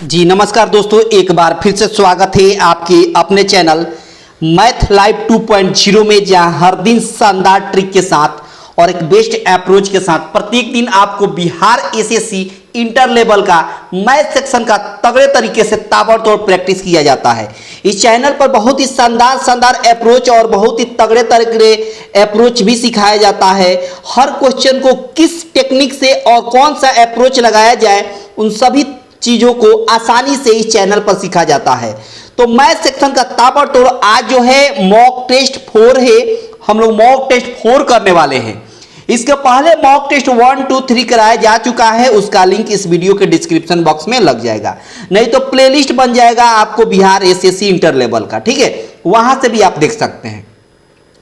जी नमस्कार दोस्तों, एक बार फिर से स्वागत है आपके अपने चैनल मैथ लाइव 2.0 में, जहां हर दिन शानदार ट्रिक के साथ और एक बेस्ट अप्रोच के साथ प्रत्येक दिन आपको बिहार एसएससी इंटर लेवल का मैथ सेक्शन का तगड़े तरीके से ताबड़तोड़ प्रैक्टिस किया जाता है। इस चैनल पर बहुत ही शानदार अप्रोच और बहुत ही तगड़े तगड़े अप्रोच भी सिखाया जाता है। हर क्वेश्चन को किस टेक्निक से और कौन सा अप्रोच लगाया जाए, उन सभी चीजों को आसानी से इस चैनल पर सीखा जाता है। तो मैथ सेक्शन का ताबड़तोड़ आज जो है मॉक टेस्ट 4 है। हम लोग मॉक टेस्ट 4 करने वाले हैं। इसके पहले मॉक टेस्ट 1, 2, 3 कराया जा चुका है, उसका लिंक इस वीडियो के डिस्क्रिप्शन बॉक्स में लग जाएगा, नहीं तो प्लेलिस्ट बन जाएगा आपको बिहार एसएससी इंटर लेवल का, ठीक है, वहां से भी आप देख सकते हैं।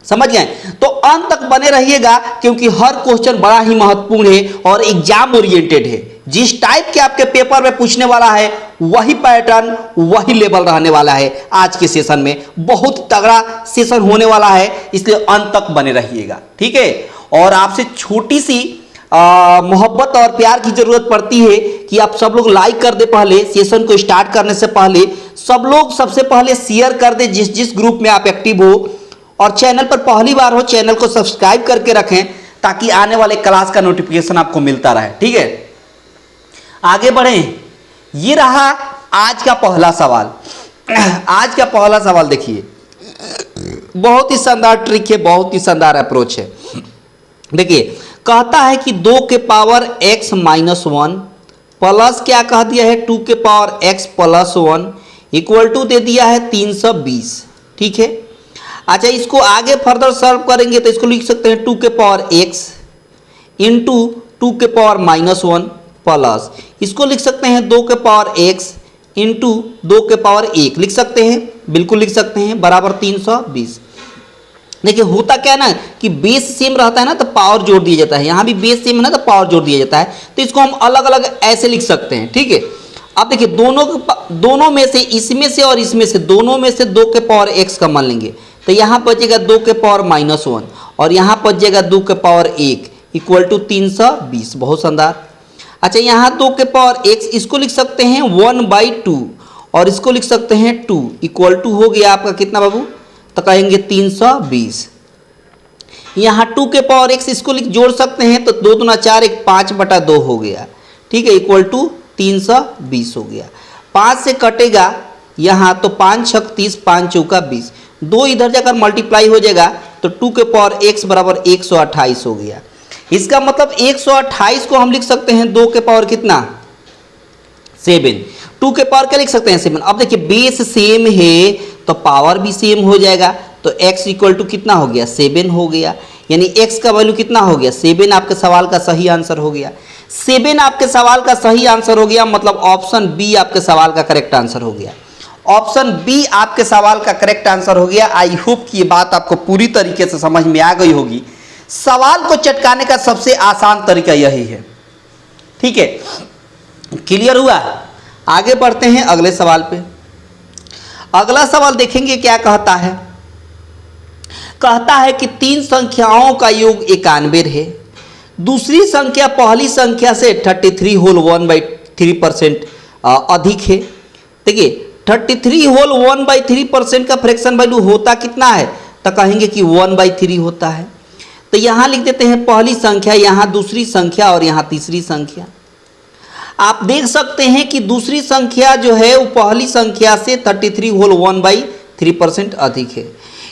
समझ गए? तो अंत तक बने रहिएगा, क्योंकि हर क्वेश्चन बड़ा ही महत्वपूर्ण है और एग्जाम ओरिएंटेड है। जिस टाइप के आपके पेपर में पूछने वाला है वही पैटर्न वही लेवल रहने वाला है। आज के सेशन में बहुत तगड़ा सेशन होने वाला है, इसलिए अंत तक बने रहिएगा, ठीक है। और आपसे छोटी सी मोहब्बत और प्यार की जरूरत पड़ती है कि आप सब लोग लाइक कर दे। पहले सेशन को स्टार्ट करने से पहले सब लोग सबसे पहले शेयर कर दे जिस ग्रुप में आप एक्टिव हो, और चैनल पर पहली बार हो चैनल को सब्सक्राइब करके रखें ताकि आने वाले क्लास का नोटिफिकेशन आपको मिलता रहे, ठीक है। आगे बढ़ें। ये रहा आज का पहला सवाल। आज का पहला सवाल देखिए, बहुत ही शानदार ट्रिक है, बहुत ही शानदार अप्रोच है। देखिए, कहता है कि 2 के पावर x माइनस 1 प्लस क्या कह दिया है 2 के power x plus 1 equal to दे दिया है 320, ठीक है। अच्छा, इसको आगे फर्दर सॉल्व करेंगे तो इसको लिख सकते हैं 2 के पावर x इंटू 2 के पावर माइनस 1 प्लस इसको लिख सकते हैं 2 के पावर x इंटू 2 के पावर 1 लिख सकते हैं, बिल्कुल लिख सकते हैं, बराबर 320। देखिए होता क्या है ना कि बेस सेम रहता है ना तो पावर जोड़ दिया जाता है, यहाँ भी बेस सेम है ना तो पावर जोड़ दिया जाता है, तो इसको हम अलग अलग ऐसे लिख सकते हैं, ठीक है। अब देखिए दोनों में से, इसमें से और इसमें से, दोनों में से 2 के पावर x का मान लेंगे तो यहाँ बचेगा 2 के पावर माइनस 1 और यहाँ बचेगा 2 के पावर 1 इक्वल टू 320। बहुत शानदार। अच्छा, यहाँ 2 के पावर x इसको लिख सकते हैं 1/2 और इसको लिख सकते हैं 2 इक्वल टू हो गया आपका कितना बाबू, तो कहेंगे 320। यहाँ 2 के पावर x इसको जोड़ सकते हैं तो 2 दूना 4 1 5/2 हो गया, ठीक है, इक्वल टू 320 हो गया। 5 से कटेगा यहाँ तो 5 6 30 5 चौका 20, 2 इधर जाकर मल्टीप्लाई हो जाएगा तो 2 के पावर x बराबर 128 हो गया। इसका मतलब 128 को हम लिख सकते हैं 2 के पावर कितना 7, 2 के पावर क्या लिख सकते हैं 7। अब देखिए बेस सेम है तो पावर भी सेम हो जाएगा, तो x इक्वल टू कितना हो गया 7 हो गया, यानी x का वैल्यू कितना हो गया 7। आपके सवाल का सही आंसर हो गया 7। आपके सवाल का सही आंसर हो गया, मतलब ऑप्शन बी आपके सवाल का करेक्ट आंसर हो गया। ऑप्शन बी आपके सवाल का करेक्ट आंसर हो गया। आई होप कि ये बात आपको पूरी तरीके से समझ में आ गई होगी। सवाल को चटकाने का सबसे आसान तरीका यही है, ठीक है, क्लियर हुआ। आगे बढ़ते हैं अगले सवाल पे। अगला सवाल देखेंगे क्या कहता है। कहता है कि 3 संख्याओं का योग 91 है, दूसरी संख्या पहली संख्या से 33 होल 1/3% अधिक है। देखिए 33 होल 1/3% का फ्रैक्शन वैल्यू होता कितना है, तो कहेंगे कि 1/3 होता है। तो यहाँ लिख देते हैं पहली संख्या, यहाँ दूसरी संख्या और यहाँ तीसरी संख्या। आप देख सकते हैं कि दूसरी संख्या जो है वो पहली संख्या से 33 होल 1/3% अधिक है।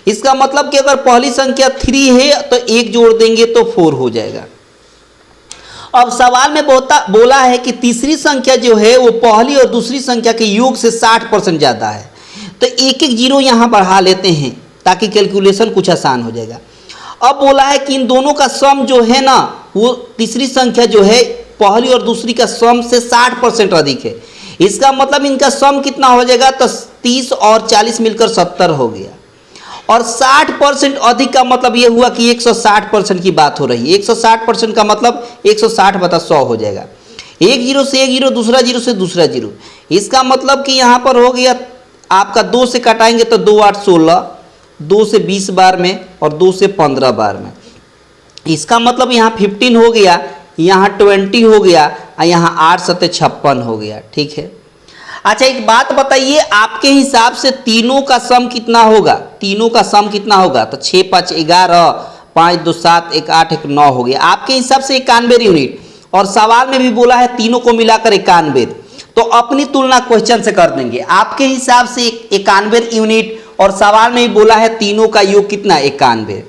इसका मतलब कि अगर पहली संख्या 3 है तो 1 जोड़ देंगे तो 4 हो जाएगा। अब सवाल में बोला है कि तीसरी संख्या जो है वो पहली और दूसरी संख्या के योग से 60% ज़्यादा है, तो एक एक जीरो यहाँ बढ़ा लेते हैं ताकि कैलकुलेशन कुछ आसान हो जाएगा। अब बोला है कि इन दोनों का सम जो है ना, वो तीसरी संख्या जो है पहली और दूसरी का सम से 60% अधिक है। इसका मतलब इनका सम कितना हो जाएगा, तो 30 और 40 मिलकर 70 हो गया। और 60% अधिक का मतलब ये हुआ कि 160% की बात हो रही है। 160% का मतलब 160/100 हो जाएगा। एक जीरो से एक जीरो, दूसरा जीरो से दूसरा जीरो। इसका मतलब कि यहाँ पर हो गया आपका 2 से कटाएंगे तो 2 8 16, 2 से 20 बार में और 2 से 15 बार में। इसका मतलब यहाँ 15 हो गया, यहाँ 20 हो गया और यहाँ 8 7 56 हो गया, ठीक है। अच्छा एक बात बताइए, आपके हिसाब से तीनों का सम कितना होगा? तीनों का सम कितना होगा? तो 6 5 11, 5 2 7, 1 8, 1 9 हो गया। आपके हिसाब से 91 यूनिट, और सवाल में भी बोला है तीनों को मिलाकर 91, तो अपनी तुलना क्वेश्चन से कर देंगे। आपके हिसाब से 91 यूनिट और सवाल में भी बोला है तीनों का योग कितना? 91।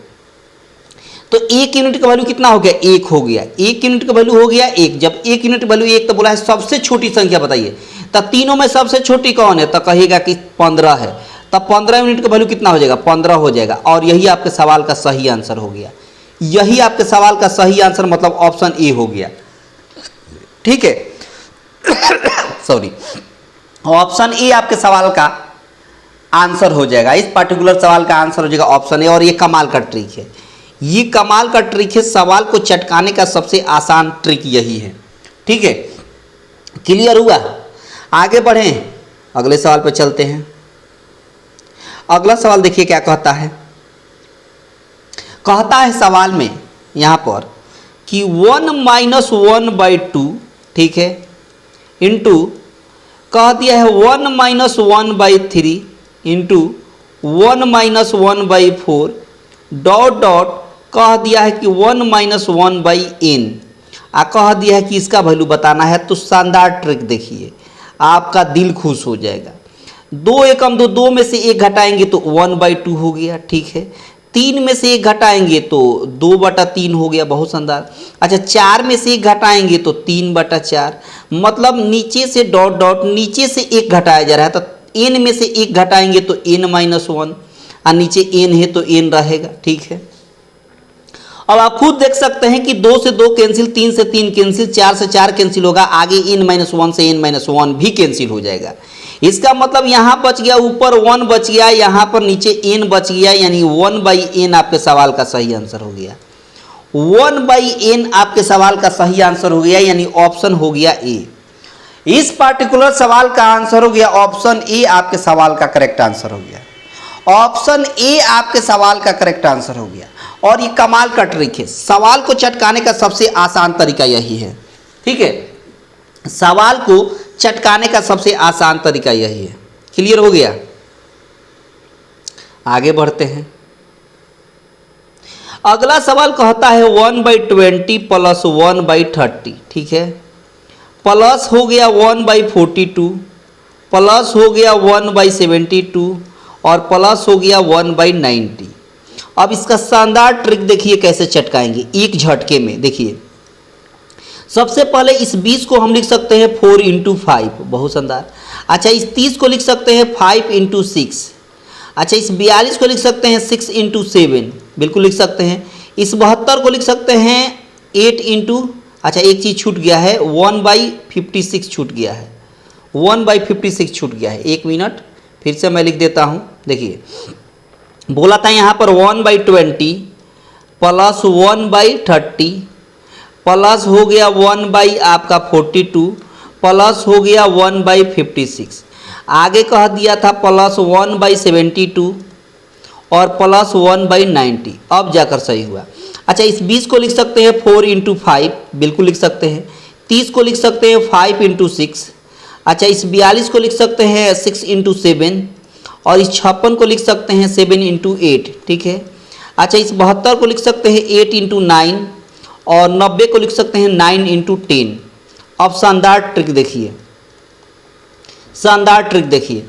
तो 1 यूनिट का वैल्यू कितना हो गया? 1 हो गया। 1 यूनिट का वैल्यू हो गया 1। जब 1 यूनिट वैल्यू 1, तो बोला है सबसे छोटी संख्या बताइए। तो तीनों में सबसे छोटी कौन है? तो कहेगा कि 15 है। तब 15 यूनिट का वैल्यू कितना हो जाएगा? 15 हो जाएगा। और यही आपके सवाल का सही आंसर हो गया। यही आपके सवाल का सही आंसर मतलब ऑप्शन ए हो गया। ठीक है सॉरी, ऑप्शन ए आपके सवाल का आंसर हो जाएगा। इस पर्टिकुलर सवाल का आंसर हो जाएगा ऑप्शन ए। और ये कमाल का ट्रिक है, ये कमाल का ट्रिक है। सवाल को चटकाने का सबसे आसान ट्रिक यही है। ठीक है, क्लियर हुआ? आगे बढ़ें, अगले सवाल पर चलते हैं। अगला सवाल देखिए क्या कहता है। कहता है सवाल में यहां पर कि 1 - 1/2, ठीक है, इंटू कह दिया है 1 - 1/3 इंटू 1 - 1/4 डॉट डॉट कह दिया है कि 1 - 1/n, कह दिया है कि इसका वैल्यू बताना है। तो शानदार ट्रिक देखिए, आपका दिल खुश हो जाएगा। 2 एकम 2, 2 में से 1 घटाएंगे तो 1/2 हो गया। ठीक है, 3 में से 1 घटाएंगे तो 2/3 हो गया। बहुत शानदार। अच्छा 4 में से 1 घटाएंगे तो 3/4, मतलब नीचे से डॉट डॉट नीचे से 1 घटाया जा रहा है। तो n में से 1 घटाएंगे तो n - 1, और नीचे n है तो n रहेगा। ठीक है, अब आप खुद देख सकते हैं कि 2 से 2 कैंसिल, 3 से 3 कैंसिल, 4 से 4 कैंसिल होगा, आगे n - 1 से n - 1 भी कैंसिल हो जाएगा। इसका मतलब यहाँ बच गया, ऊपर 1 बच गया, यहाँ पर नीचे n बच गया, यानी 1/n आपके सवाल का सही आंसर हो गया। 1/n आपके सवाल का सही आंसर हो गया, यानी ऑप्शन हो गया ए। इस पार्टिकुलर सवाल का आंसर हो गया ऑप्शन ए। आपके सवाल का करेक्ट आंसर हो गया ऑप्शन ए। आपके सवाल का करेक्ट आंसर हो गया। और ये कमाल का ट्रिक है, सवाल को चटकाने का सबसे आसान तरीका यही है। ठीक है, सवाल को चटकाने का सबसे आसान तरीका यही है। क्लियर हो गया? आगे बढ़ते हैं। अगला सवाल कहता है 1/20 प्लस 1/30, ठीक है, प्लस हो गया 1/42, प्लस हो गया 1/72 और प्लस हो गया 1/90। अब इसका शानदार ट्रिक देखिए कैसे चटकाएंगे एक झटके में। देखिए सबसे पहले इस 20 को हम लिख सकते हैं 4 × 5, बहुत शानदार। अच्छा इस 30 को लिख सकते हैं 5 × 6। अच्छा इस 42 को लिख सकते हैं 6 × 7, बिल्कुल लिख सकते हैं। इस 72 को लिख सकते हैं 8 × अच्छा एक चीज़ छूट गया है, 1/56 छूट गया है, 1/56 छूट गया है। 1 मिनट फिर से मैं लिख देता हूँ। देखिए बोला था यहाँ पर 1/20 प्लस 1/30 प्लस हो गया 1/42 प्लस हो गया 1/56। आगे कह दिया था प्लस 1/72 और प्लस 1/90। अब जाकर सही हुआ। अच्छा इस 20 को लिख सकते हैं 4 × 5, बिल्कुल लिख सकते हैं। 30 को लिख सकते हैं 5 × 6। अच्छा इस 42 को लिख सकते हैं 6 × 7 और इस 56 को लिख सकते हैं 7 × 8, ठीक है। अच्छा इस 72 को लिख सकते हैं 8 × 9 और 90 को लिख सकते हैं 9 × 10। अब शानदार ट्रिक देखिए, शानदार ट्रिक देखिए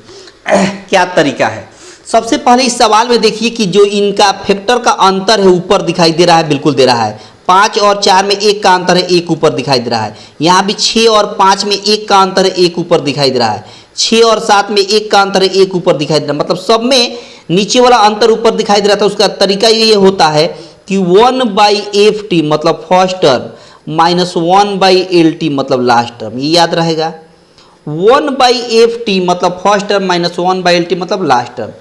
क्या तरीका है। सबसे पहले इस सवाल में देखिए कि जो इनका फैक्टर का अंतर है ऊपर दिखाई दे रहा है, बिल्कुल दे रहा है। 5 और 4 में 1 का अंतर है, 1 ऊपर दिखाई दे रहा है। यहाँ भी 6 और 5 में 1 का अंतर है, 1 ऊपर दिखाई दे रहा है। 6 और 7 में 1 का अंतर है, 1 ऊपर दिखाई दे रहा है। मतलब सब में नीचे वाला अंतर ऊपर दिखाई दे रहा था। उसका तरीका ये होता है कि 1/ft मतलब फर्स्ट टर्म माइनस 1/LT मतलब लास्ट टर्म, ये याद रहेगा। 1/ft मतलब फर्स्ट टर्म माइनस 1/LT मतलब लास्ट टर्म।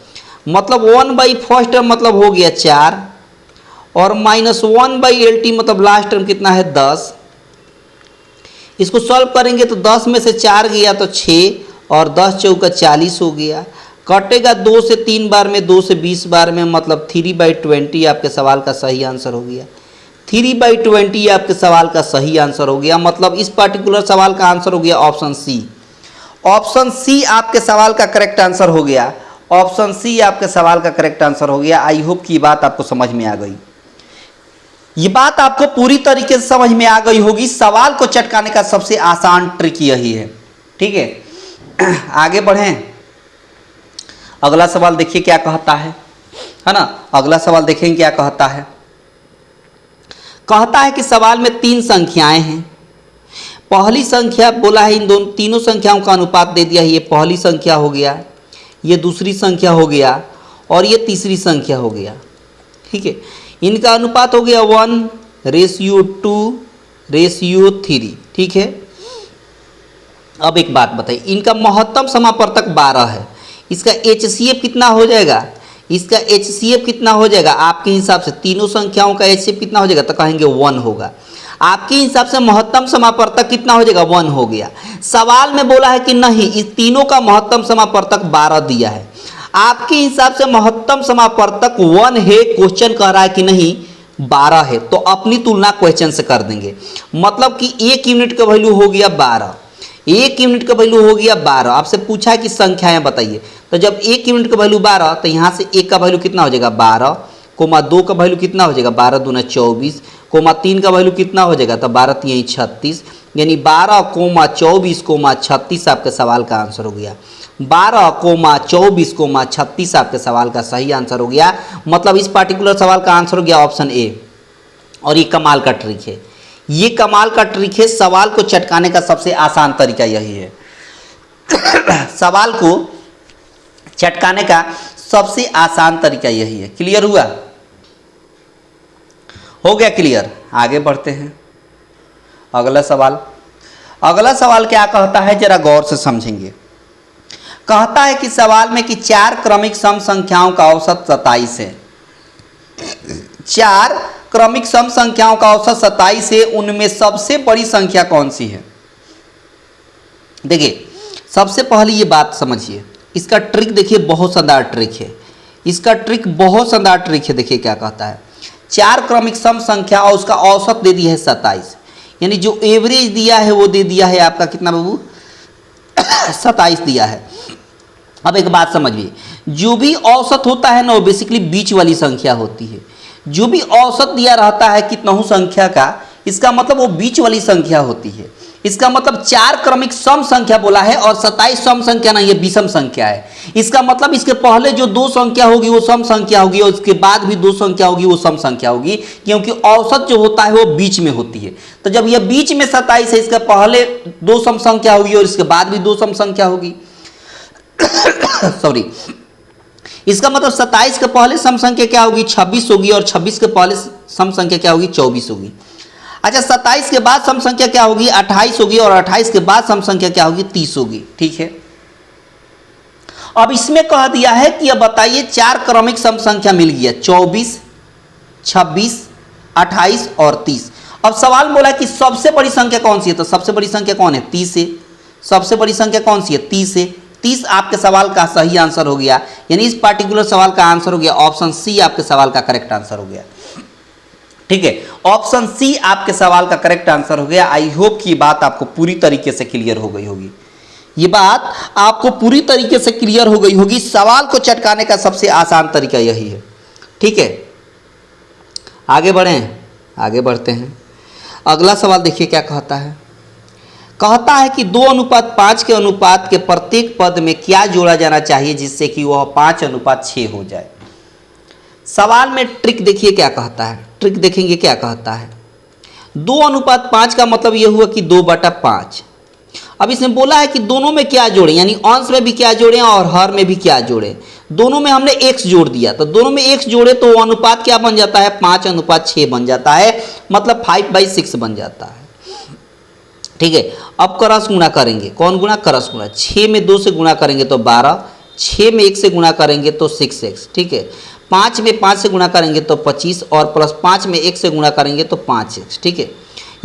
मतलब 1/फर्स्ट टर्म मतलब हो गया 4 और माइनस 1/LT मतलब लास्ट टर्म कितना है 10। इसको सॉल्व करेंगे तो 10 में से 4 गया तो 6 और 10 चौका 40 हो गया। कटेगा 2 से 3 बार में, 2 से 20 बार में, मतलब 3/20 आपके सवाल का सही आंसर हो गया। 3/20 आपके सवाल का सही आंसर हो गया। मतलब इस पर्टिकुलर सवाल का आंसर हो गया ऑप्शन सी। ऑप्शन सी आपके सवाल का करेक्ट आंसर हो गया। ऑप्शन सी आपके सवाल का करेक्ट आंसर हो गया। आई होप कि ये बात आपको समझ में आ गई। ये बात आपको पूरी तरीके से समझ में आ गई होगी। सवाल को चटकाने का सबसे आसान ट्रिक यही है। ठीक है, आगे बढ़ें। अगला सवाल देखिए क्या कहता है ना। अगला सवाल देखेंगे क्या कहता है। कहता है कि सवाल में 3 संख्याएं हैं। पहली संख्या बोला है, इन दोनों तीनों संख्याओं का अनुपात दे दिया है। ये पहली संख्या हो गया, ये दूसरी संख्या हो गया और ये तीसरी संख्या हो गया। ठीक है, इनका अनुपात हो गया 1:2:3। ठीक है, अब एक बात बताइए, इनका महत्तम समापर्तक 12 है। इसका HCF कितना हो जाएगा? इसका HCF कितना हो जाएगा आपके हिसाब से? तीनों संख्याओं का HCF कितना हो जाएगा? तो कहेंगे 1 होगा। आपके हिसाब से महत्तम समापर्तक कितना हो जाएगा? 1 हो गया। सवाल में बोला है कि नहीं, इस तीनों का महत्तम समापर्तक 12 दिया है। आपके हिसाब से महत्तम समापर्तक 1 है, क्वेश्चन कह रहा है कि नहीं 12 है, तो अपनी तुलना क्वेश्चन से कर देंगे। मतलब कि 1 यूनिट का वैल्यू हो गया 12, 1 यूनिट का वैल्यू हो गया 12। आपसे पूछा है कि संख्याएं बताइए, तो जब 1 यूनिट का वैल्यू 12, तो यहाँ से 1 का वैल्यू कितना हो जाएगा 12, 2 का वैल्यू कितना हो जाएगा 12 दूना 24, 3 का वैल्यू कितना हो जाएगा, तो 12 3 36, यानी 12, 24, 36 आपके सवाल का आंसर हो गया। 12, 24, 36 आपके सवाल का सही आंसर हो गया। मतलब इस पार्टिकुलर सवाल का आंसर हो गया ऑप्शन ए। और ये कमाल का ट्रिक है, ये कमाल का ट्रिक है। सवाल को चटकाने का सबसे आसान तरीका यही है। सवाल को चटकाने का सबसे आसान तरीका यही है। क्लियर हुआ? हो गया क्लियर? आगे बढ़ते हैं। अगला सवाल, अगला सवाल क्या कहता है जरा गौर से समझेंगे। कहता है कि सवाल में कि 4 क्रमिक सम संख्याओं का औसत 27 है। 4 क्रमिक सम संख्याओं का औसत 27 है, उनमें सबसे बड़ी संख्या कौन सी है? देखिए, सबसे पहले ये बात समझिए, इसका ट्रिक देखिए, बहुत शानदार ट्रिक है। इसका ट्रिक बहुत शानदार ट्रिक है। देखिए क्या कहता है, 4 क्रमिक सम संख्या और उसका औसत दे दिया है 27, यानी जो एवरेज दिया है वो दे दिया है आपका कितना बाबू 27 दिया है। अब एक बात समझिए, जो भी औसत होता है ना वो बेसिकली बीच वाली संख्या होती है। जो भी औसत दिया रहता है कितनहु संख्या का, इसका मतलब वो बीच वाली संख्या होती है। इसका मतलब 4 क्रमिक सम संख्या बोला है और 27 सम संख्या नहीं, ये विषम संख्या है। इसका मतलब इसके पहले जो 2 संख्या होगी वो सम संख्या होगी और उसके बाद भी 2 संख्या होगी वो सम संख्या होगी, क्योंकि औसत जो होता है वो बीच में होती है। तो जब ये बीच में 27 है, इसके पहले 2 सम संख्या होगी और इसके बाद भी 2 सम संख्या होगी। सॉरी, इसका मतलब 27 के पहले सम संख्या क्या होगी 26 होगी और 26 के पहले सम संख्या क्या होगी 24 होगी। अच्छा, 27 के बाद सम संख्या क्या होगी 28 होगी और 28 के बाद सम संख्या क्या होगी 30 होगी। ठीक है, अब इसमें कह दिया है कि अब बताइए 4 क्रमिक सम संख्या मिल गया 24, 26, 28 और 30। अब सवाल बोला कि सबसे बड़ी संख्या कौन सी है, तो सबसे बड़ी संख्या कौन है 30 है। सबसे बड़ी संख्या कौन सी है 30 है। 30 आपके सवाल का सही आंसर हो गया, यानी इस पार्टिकुलर सवाल का आंसर हो गया ऑप्शन सी आपके सवाल का करेक्ट आंसर हो गया। ठीक है, ऑप्शन सी आपके सवाल का करेक्ट आंसर हो गया। आई होप कि बात आपको पूरी तरीके से क्लियर हो गई होगी। ये बात आपको पूरी तरीके से क्लियर हो गई होगी। सवाल को चटकाने का सबसे आसान तरीका यही है। ठीक है, आगे बढ़ें, आगे बढ़ते हैं। अगला सवाल देखिए क्या कहता है। कहता है कि 2:5 के अनुपात के प्रत्येक पद में क्या जोड़ा जाना चाहिए जिससे कि वह 5:6 हो जाए। सवाल में ट्रिक देखिए क्या कहता है। ट्रिक देखेंगे क्या कहता है। 2:5 का मतलब यह हुआ कि 2/5। अब इसने बोला है कि दोनों में क्या जोड़े, यानी अंश में भी क्या जोड़े और हर में भी क्या जोड़े। दोनों में हमने x जोड़ दिया, तो दोनों में x जोड़े तो अनुपात क्या बन जाता है 5:6 बन जाता है, मतलब 5/6 बन जाता है। ठीक है, अब क्रॉस गुणा करेंगे। कौन गुणा? क्रॉस गुणा। 6 में 2 से गुणा करेंगे तो 12, 6 में 1 से गुणा करेंगे तो 6x। ठीक है, 5 में 5 से गुणा करेंगे तो 25 और प्लस 5 में 1 से गुणा करेंगे तो 5x। ठीक है,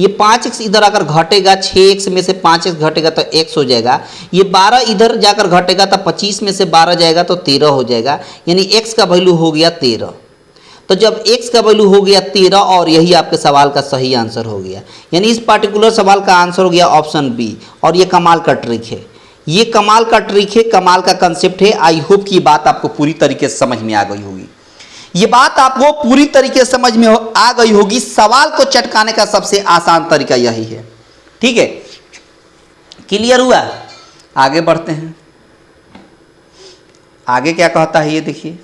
ये 5x इधर आकर घटेगा, 6x में से 5x घटेगा तो x हो जाएगा। ये 12 इधर जाकर घटेगा तो 25 में से 12 जाएगा तो 13 हो जाएगा, यानी x का वैल्यू हो गया 13। तो जब x का वैल्यू हो गया 13 और यही आपके सवाल का सही आंसर हो गया, यानी इस पार्टिकुलर सवाल का आंसर हो गया ऑप्शन बी। और ये कमाल का ट्रिक है, ये कमाल का ट्रिक है, कमाल का कंसेप्ट है। आई होप कि ये बात आपको पूरी तरीके से समझ में आ गई होगी। ये बात आपको पूरी तरीके से समझ में आ गई होगी। सवाल को चटकाने का सबसे आसान तरीका यही है। ठीक है, क्लियर हुआ? आगे बढ़ते हैं। आगे क्या कहता है ये देखिए।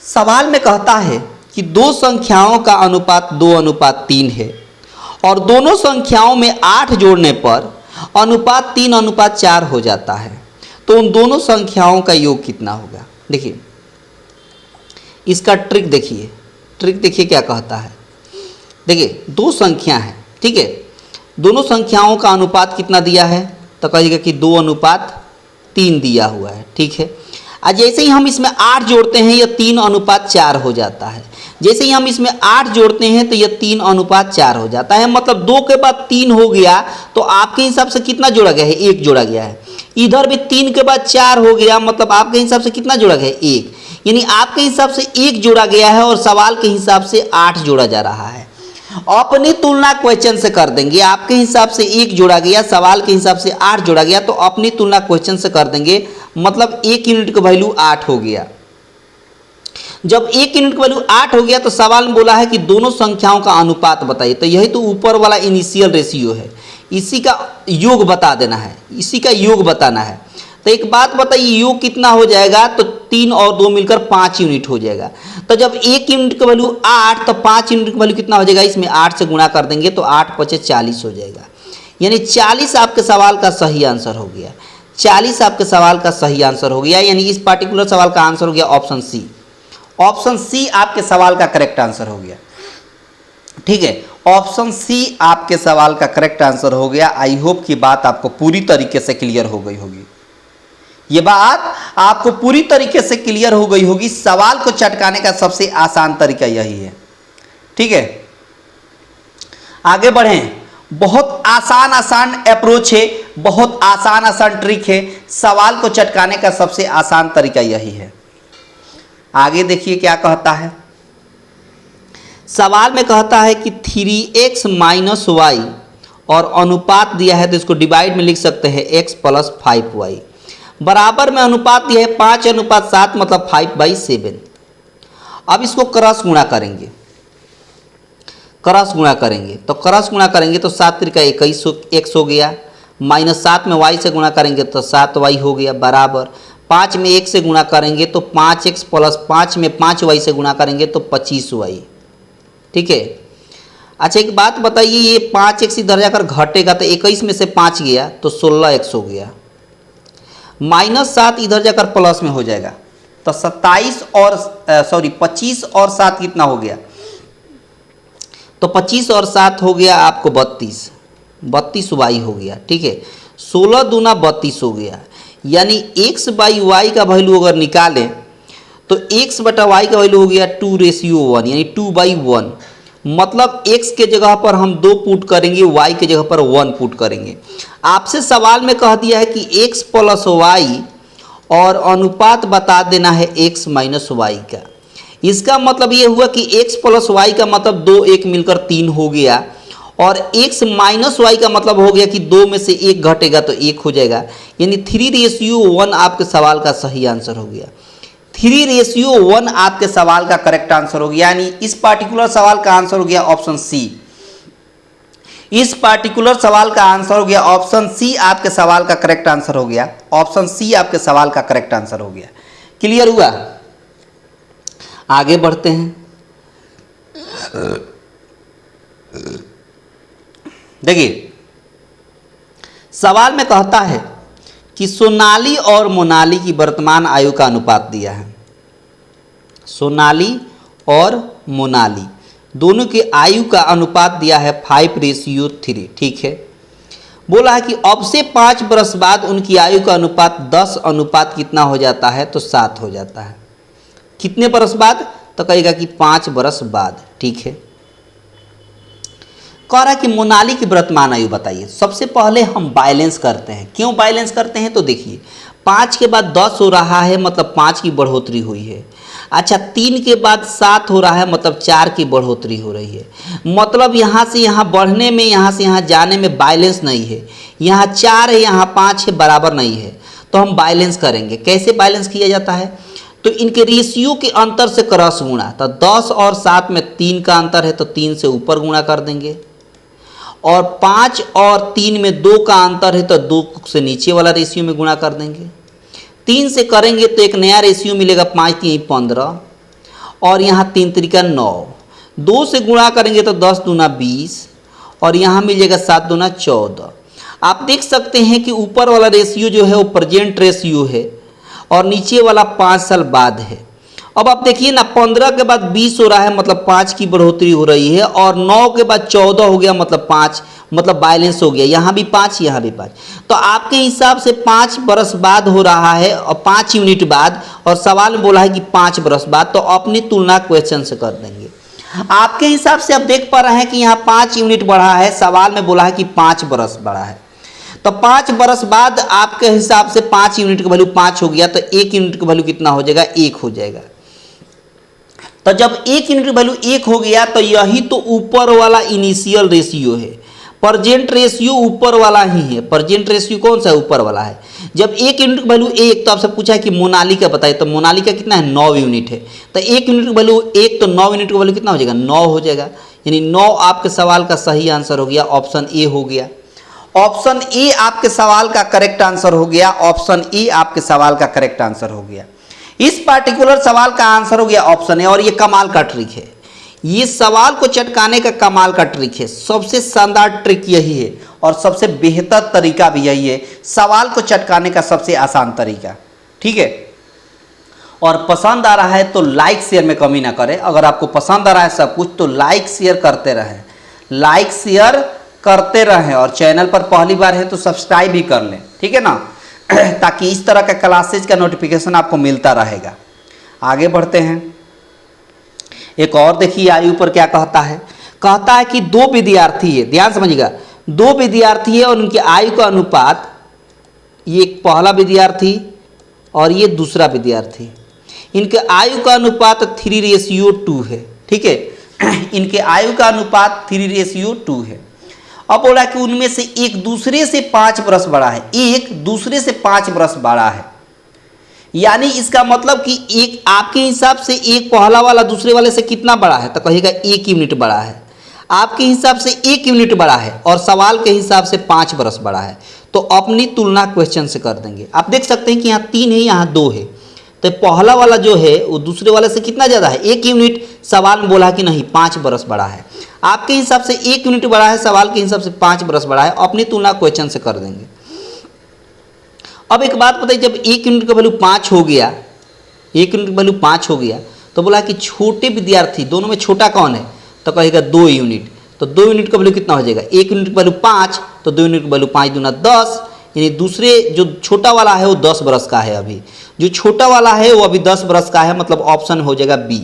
सवाल में कहता है कि दो संख्याओं का अनुपात 2:3 है और दोनों संख्याओं में 8 जोड़ने पर अनुपात 3:4 हो जाता है, तो उन दोनों संख्याओं का योग कितना होगा? देखिए इसका ट्रिक देखिए, ट्रिक देखिए क्या कहता है। देखिए दो संख्या है, ठीक है, दोनों संख्याओं का अनुपात कितना दिया है? तो कहिएगा कि 2:3 दिया हुआ है। ठीक है, आज जैसे ही हम इसमें 8 जोड़ते हैं यह 3:4 हो जाता है। जैसे ही हम इसमें 8 जोड़ते हैं तो यह 3:4 हो जाता है। मतलब 2 के बाद 3 हो गया, तो आपके हिसाब से कितना जोड़ा गया है? 1 जोड़ा गया है। इधर भी 3 के बाद 4 हो गया, मतलब आपके हिसाब से कितना जोड़ा गया है? 1। यानी आपके हिसाब से 1 जोड़ा गया है और सवाल के हिसाब से 8 जोड़ा जा रहा है। अपनी तुलना क्वेश्चन से कर देंगे। आपके हिसाब से 1 जोड़ा गया, सवाल के हिसाब से 8 जोड़ा गया, तो अपनी तुलना क्वेश्चन से कर देंगे। मतलब 1 यूनिट का वैल्यू 8 हो गया। जब 1 यूनिट का वैल्यू 8 हो गया तो सवाल में बोला है कि दोनों संख्याओं का अनुपात बताइए। तो यही तो ऊपर वाला इनिशियल रेशियो है, इसी का योग बता देना है, इसी का योग बताना है। तो एक बात बताइए, योग कितना हो जाएगा? तो 3 और 2 मिलकर 5 यूनिट हो जाएगा। तो जब 1 यूनिट का वैल्यू 8, तो 5 यूनिट का वैल्यू कितना हो जाएगा? इसमें 8 से गुणा कर देंगे तो 8 × 40 हो जाएगा। यानी 40 आपके सवाल का सही आंसर हो गया। 40 आपके सवाल का सही आंसर हो गया। यानी इस पार्टिकुलर सवाल का आंसर हो गया ऑप्शन सी। ऑप्शन सी आपके सवाल का करेक्ट आंसर हो गया। ठीक है, ऑप्शन सी आपके सवाल का करेक्ट आंसर हो गया। आई होप की बात आपको पूरी तरीके से क्लियर हो गई होगी। ये बात आपको पूरी तरीके से क्लियर हो गई होगी। सवाल को चटकाने का सबसे आसान तरीका यही है। ठीक है, आगे बढ़ें। बहुत आसान अप्रोच है, बहुत आसान ट्रिक है। सवाल को चटकाने का सबसे आसान तरीका यही है। आगे देखिए क्या कहता है। सवाल में कहता है कि 3x - y और अनुपात दिया है, तो इसको डिवाइड में लिख सकते हैं x + 5y। बराबर में अनुपात दिया है 5:7, मतलब 5/7। अब इसको क्रॉस गुणा करेंगे, क्रॉस गुणा करेंगे तो क्रॉस गुणा करेंगे तो 7 × 21 x हो गया। -7 में y से गुणा करेंगे तो 7y हो गया, बराबर 5 में 1 से गुणा करेंगे तो 5x + 5 में 5y से गुणा करेंगे तो 25y। ठीक है, अच्छा एक बात बताइए, ये 5x इधर जाकर घटेगा तो 21 में से 5 गया तो 16x हो गया। -7 इधर जाकर प्लस में हो जाएगा तो 25 और 7 कितना हो गया? तो 25 और 7 हो गया आपको 32y हो गया। ठीक है, 16 दूना 32 हो गया। यानी x/y का वैल्यू अगर निकालें तो x/y का वैल्यू हो गया 2:1, यानी 2/1। मतलब x के जगह पर हम 2 पुट करेंगे, y के जगह पर 1 पुट करेंगे। आपसे सवाल में कह दिया है कि x + y और अनुपात बता देना है x - y का। इसका मतलब ये हुआ कि x + y का मतलब 2 1 मिलकर 3 हो गया, और x - y का मतलब हो गया कि 2 में से 1 घटेगा तो 1 हो जाएगा। यानी 3:1 आपके सवाल का सही आंसर हो गया। 3:1 आपके सवाल का करेक्ट आंसर हो गया। यानी इस पार्टिकुलर सवाल का आंसर हो गया ऑप्शन सी। इस पार्टिकुलर सवाल का आंसर हो गया ऑप्शन सी। आपके सवाल का करेक्ट आंसर हो गया ऑप्शन सी। आपके सवाल का करेक्ट आंसर हो गया। क्लियर हुआ? आगे बढ़ते हैं। देखिए सवाल में कहता है कि सोनाली और मोनाली की वर्तमान आयु का अनुपात दिया है। सोनाली और मोनाली दोनों की आयु का अनुपात दिया है 5:3। ठीक है, बोला है कि अब से 5 बरस बाद उनकी आयु का अनुपात 10 अनुपात कितना हो जाता है? तो 7 हो जाता है। कितने बरस बाद? तो कहेगा कि 5 बरस बाद। ठीक है, कह रहा है कि मोनाली की वर्तमान आयु बताइए। सबसे पहले हम बैलेंस करते हैं। क्यों बैलेंस करते हैं? तो देखिए 5 के बाद 10 हो रहा है, मतलब 5 की बढ़ोतरी हुई है। अच्छा 3 के बाद 7 हो रहा है, मतलब 4 की बढ़ोतरी हो रही है। मतलब यहाँ से यहाँ बढ़ने में, यहाँ से यहाँ जाने में बैलेंस नहीं है। यहाँ 4 है, यहाँ 5 है, बराबर नहीं है, तो हम बैलेंस करेंगे। कैसे बैलेंस किया जाता है? तो इनके रेशियो के अंतर से क्रॉस गुणा। तो 10 और 7 में 3 का अंतर है, तो 3 से ऊपर गुणा कर देंगे। और 5 और 3 में 2 का अंतर है, तो 2 से नीचे वाला रेशियो में गुणा कर देंगे। 3 से करेंगे तो एक नया रेशियो मिलेगा, 5 3 15, और यहाँ 3 त्रिका 9। 2 से गुणा करेंगे तो 10 दूना 20, और यहाँ मिल जाएगा 7 दूना 14। आप देख सकते हैं कि ऊपर वाला रेशियो जो है वो प्रेजेंट रेशियो है, और नीचे वाला 5 साल बाद है। अब आप देखिए ना, 15 के बाद 20 हो रहा है, मतलब 5 की बढ़ोतरी हो रही है, और 9 के बाद 14 हो गया, मतलब 5, मतलब बैलेंस हो गया। यहाँ भी 5, यहाँ भी 5। तो आपके हिसाब से 5 बरस बाद हो रहा है, और 5 यूनिट बाद, और सवाल में बोला है कि 5 बरस बाद, तो अपनी तुलना क्वेश्चन से कर देंगे। आपके हिसाब से आप देख पा रहे हैं कि यहाँ 5 यूनिट बढ़ा है, सवाल में बोला है कि 5 बरस बढ़ा है। तो 5 बरस बाद आपके हिसाब से 5 यूनिट का वैल्यू 5 हो गया, तो 1 यूनिट का वैल्यू कितना हो जाएगा? 1 हो जाएगा। तो जब 1 यूनिट का वैल्यू 1 हो गया, तो यही तो ऊपर वाला इनिशियल रेशियो है। प्रेजेंट रेशियो ऊपर वाला ही है। प्रेजेंट रेशियो कौन सा है? ऊपर वाला है। जब 1 यूनिट का वैल्यू 1, तो आपसे पूछा है कि मोनालिका बताइए, तो मोनालिका कितना है? 9 यूनिट है। तो 1 यूनिट का वैल्यू 1, तो 9 यूनिट का वैल्यू कितना हो जाएगा? 9 हो जाएगा। यानी 9 आपके सवाल का सही आंसर हो गया, ऑप्शन ए हो गया। ऑप्शन ए आपके सवाल का करेक्ट आंसर हो गया। ऑप्शन ए आपके सवाल का करेक्ट आंसर हो गया। इस पार्टिकुलर सवाल का आंसर हो गया ऑप्शन ए। और ये कमाल का ट्रिक है, ये सवाल को चटकाने का कमाल का ट्रिक है। सबसे शानदार ट्रिक यही है, और सबसे बेहतर तरीका भी यही है, सवाल को चटकाने का सबसे आसान तरीका। ठीक है, और पसंद आ रहा है तो लाइक शेयर में कमी ना करें। अगर आपको पसंद आ रहा है सब कुछ, तो लाइक शेयर करते रहें, लाइक शेयर करते रहें, और चैनल पर पहली बार है तो सब्सक्राइब भी कर लें। ठीक है ना, ताकि इस तरह का क्लासेज का नोटिफिकेशन आपको मिलता रहेगा। आगे बढ़ते हैं। एक और देखिए आयु पर क्या कहता है। कहता है कि 2 विद्यार्थी है, ध्यान समझिएगा, 2 विद्यार्थी है और उनकी आयु का अनुपात, ये पहला विद्यार्थी और ये दूसरा विद्यार्थी, इनके आयु का अनुपात 3:2 है। ठीक है, इनके आयु का अनुपात 3:2 है। अब बोला कि उनमें से एक दूसरे से 5 बरस बड़ा है, एक दूसरे से 5 बरस बड़ा है। यानी इसका मतलब कि एक आपके हिसाब से एक पहला वाला दूसरे वाले से कितना बड़ा है? तो कहेगा 1 यूनिट बड़ा है। आपके हिसाब से 1 यूनिट बड़ा है, और सवाल के हिसाब से 5 बरस बड़ा है, तो अपनी तुलना क्वेश्चन से कर देंगे। आप देख सकते हैं कि यहाँ 3 है, यहाँ 2 है, तो पहला वाला जो है वो दूसरे वाले से कितना ज़्यादा है? 1 यूनिट। सवाल में बोला कि नहीं 5 बरस बड़ा है। आपके हिसाब से 1 यूनिट बड़ा है, सवाल के हिसाब से 5 बरस बड़ा है, अपनी तुलना क्वेश्चन से कर देंगे। अब एक बात बताइए, जब 1 यूनिट का वैल्यू 5 हो गया, 1 यूनिट का वैल्यू 5 हो गया, तो बोला कि छोटे विद्यार्थी, दोनों में छोटा कौन है? तो कहेगा 2 यूनिट। तो 2 यूनिट का वैल्यू कितना हो जाएगा? 1 यूनिट का वैल्यू 5, तो 2 यूनिट का वैल्यू 5 दूना 10। यानी दूसरे जो छोटा वाला है वो 10 बरस का है, अभी जो छोटा वाला है वो अभी 10 बरस का है, मतलब ऑप्शन हो जाएगा बी।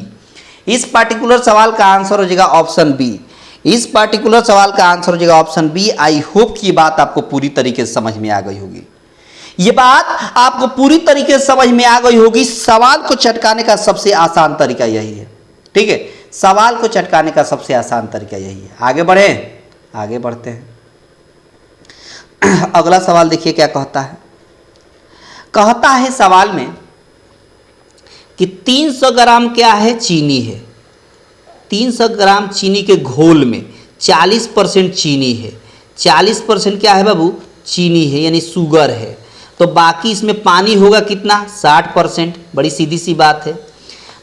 इस पार्टिकुलर सवाल का आंसर हो जाएगा ऑप्शन बी। इस पार्टिकुलर सवाल का आंसर हो जाएगा ऑप्शन बी। आई होप कि ये बात आपको पूरी तरीके से समझ में आ गई होगी। ये बात आपको पूरी तरीके से समझ में आ गई होगी। सवाल को चटकाने का सबसे आसान तरीका यही है। ठीक है, सवाल को चटकाने का सबसे आसान तरीका यही है। आगे बढ़े, आगे बढ़ते हैं। अगला सवाल देखिए क्या कहता है। कहता है सवाल में कि 300 ग्राम क्या है? चीनी है। 300 ग्राम चीनी के घोल में 40% चीनी है। 40% क्या है बाबू? चीनी है, यानी शुगर है। तो बाकी इसमें पानी होगा कितना? 60%। बड़ी सीधी सी बात है।